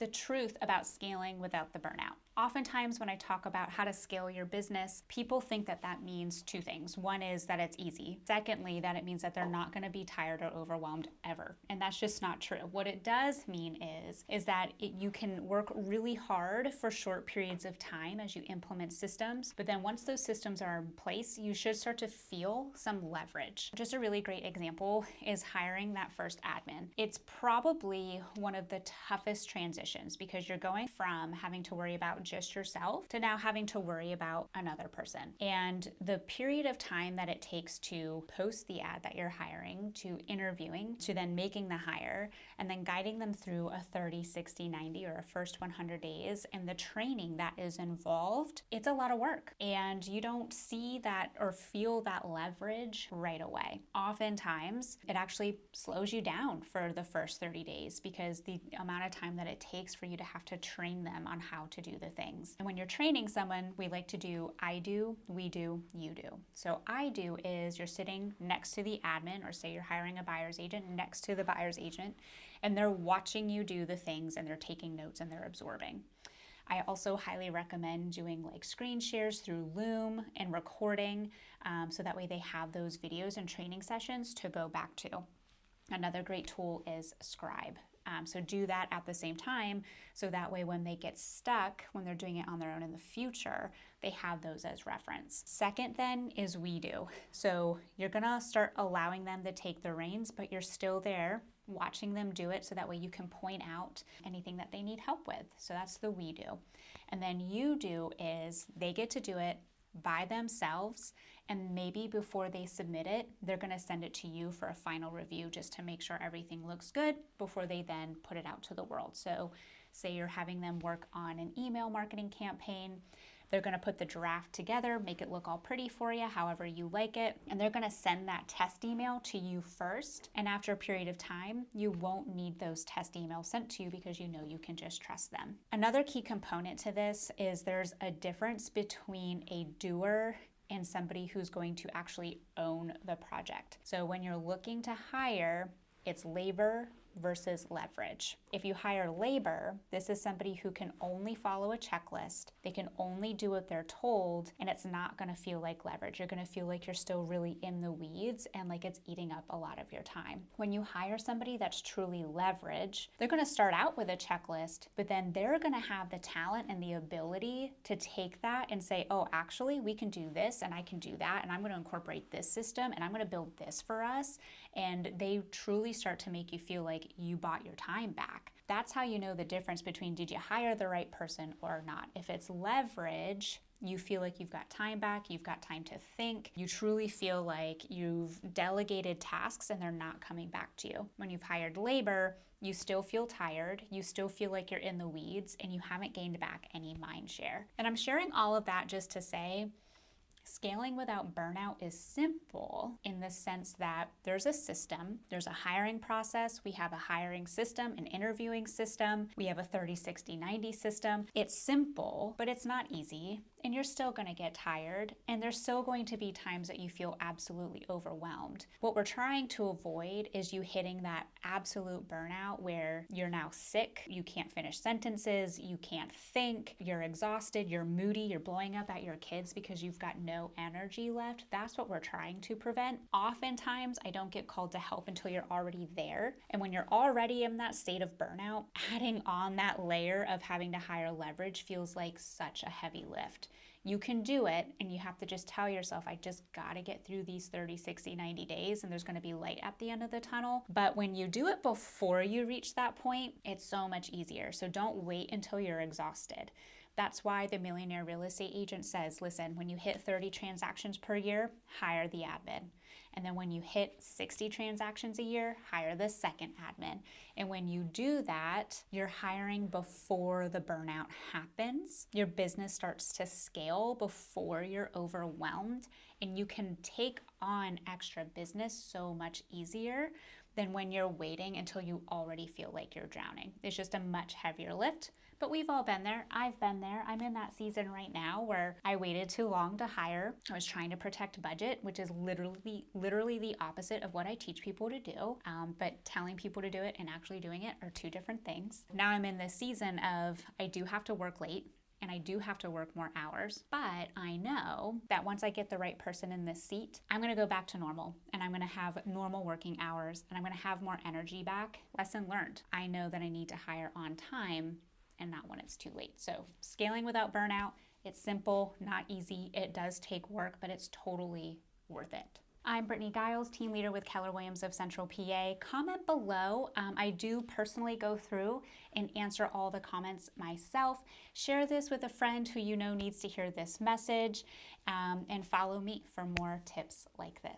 the truth about scaling without the burnout. Oftentimes when I talk about how to scale your business, people think that that means two things. One is that it's easy. Secondly, that it means that they're not going to be tired or overwhelmed ever. And that's just not true. What it does mean is that you can work really hard for short periods of time as you implement systems. But then once those systems are in place, you should start to feel some leverage. Just a really great example is hiring that first admin. It's probably one of the toughest transitions because you're going from having to worry about just yourself to now having to worry about another person. And the period of time that it takes to post the ad that you're hiring, to interviewing, to then making the hire, and then guiding them through a 30, 60, 90, or a first 100 days, and the training that is involved, it's a lot of work. And you don't see that or feel that leverage right away. Oftentimes, it actually slows you down for the first 30 days because the amount of time that it takes for you to have to train them on how to do the things. And when you're training someone, we like to do I do, we do, you do. So I do is you're sitting next to the admin, or say you're hiring a buyer's agent next to the buyer's agent, and they're watching you do the things and they're taking notes and they're absorbing. I also highly recommend doing like screen shares through Loom and recording so that way they have those videos and training sessions to go back to. Another great tool is Scribe. So do that at the same time, so that way when they get stuck, when they're doing it on their own in the future, they have those as reference. Second then is we do. So you're gonna start allowing them to take the reins, but you're still there watching them do it, so that way you can point out anything that they need help with. So that's the we do. And then you do is they get to do it by themselves, and maybe before they submit it, they're going to send it to you for a final review just to make sure everything looks good before they then put it out to the world. So say you're having them work on an email marketing campaign. They're going to put the draft together, make it look all pretty for you, however you like it, and they're going to send that test email to you first. And after a period of time, you won't need those test emails sent to you because you know you can just trust them. Another key component to this is there's a difference between a doer and somebody who's going to actually own the project. So when you're looking to hire, it's labor versus leverage. If you hire labor, this is somebody who can only follow a checklist. They can only do what they're told, and it's not going to feel like leverage. You're going to feel like you're still really in the weeds and like it's eating up a lot of your time. When you hire somebody that's truly leverage, they're going to start out with a checklist, but then they're going to have the talent and the ability to take that and say, oh, actually, we can do this and I can do that, and I'm going to incorporate this system and I'm going to build this for us. And they truly start to make you feel like you bought your time back. That's how you know the difference between did you hire the right person or not. If it's leverage, you feel like you've got time back, you've got time to think, you truly feel like you've delegated tasks and they're not coming back to you. When you've hired labor, you still feel tired, you still feel like you're in the weeds, and you haven't gained back any mind share. And I'm sharing all of that just to say, scaling without burnout is simple in the sense that there's a system, there's a hiring process, we have a hiring system, an interviewing system, we have a 30, 60, 90 system. It's simple, but it's not easy, and you're still going to get tired, and there's still going to be times that you feel absolutely overwhelmed. What we're trying to avoid is you hitting that absolute burnout where you're now sick, you can't finish sentences, you can't think, you're exhausted, you're moody, you're blowing up at your kids because you've got no energy left. That's what we're trying to prevent. Oftentimes, I don't get called to help until you're already there. And when you're already in that state of burnout, adding on that layer of having to hire leverage feels like such a heavy lift. You can do it, and you have to just tell yourself, I just got to get through these 30, 60, 90 days, and there's going to be light at the end of the tunnel. But when you do it before you reach that point, it's so much easier. So don't wait until you're exhausted. That's why the Millionaire Real Estate Agent says, listen, when you hit 30 transactions per year, hire the admin. And then when you hit 60 transactions a year, hire the second admin. And when you do that, you're hiring before the burnout happens. Your business starts to scale before you're overwhelmed, and you can take on extra business so much easier than when you're waiting until you already feel like you're drowning. It's just a much heavier lift. But we've all been there. I've been there. I'm in that season right now where I waited too long to hire. I was trying to protect budget, which is literally the opposite of what I teach people to do. But telling people to do it and actually doing it are two different things. Now I'm in this season of I do have to work late and I do have to work more hours, but I know that once I get the right person in this seat, I'm gonna go back to normal and I'm gonna have normal working hours and I'm gonna have more energy back. Lesson learned. I know that I need to hire on time and not when it's too late. So scaling without burnout, it's simple, not easy. It does take work, but it's totally worth it. I'm Brittany Giles, team leader with Keller Williams of Central PA. Comment below. I do personally go through and answer all the comments myself. Share this with a friend who you know needs to hear this message, and follow me for more tips like this.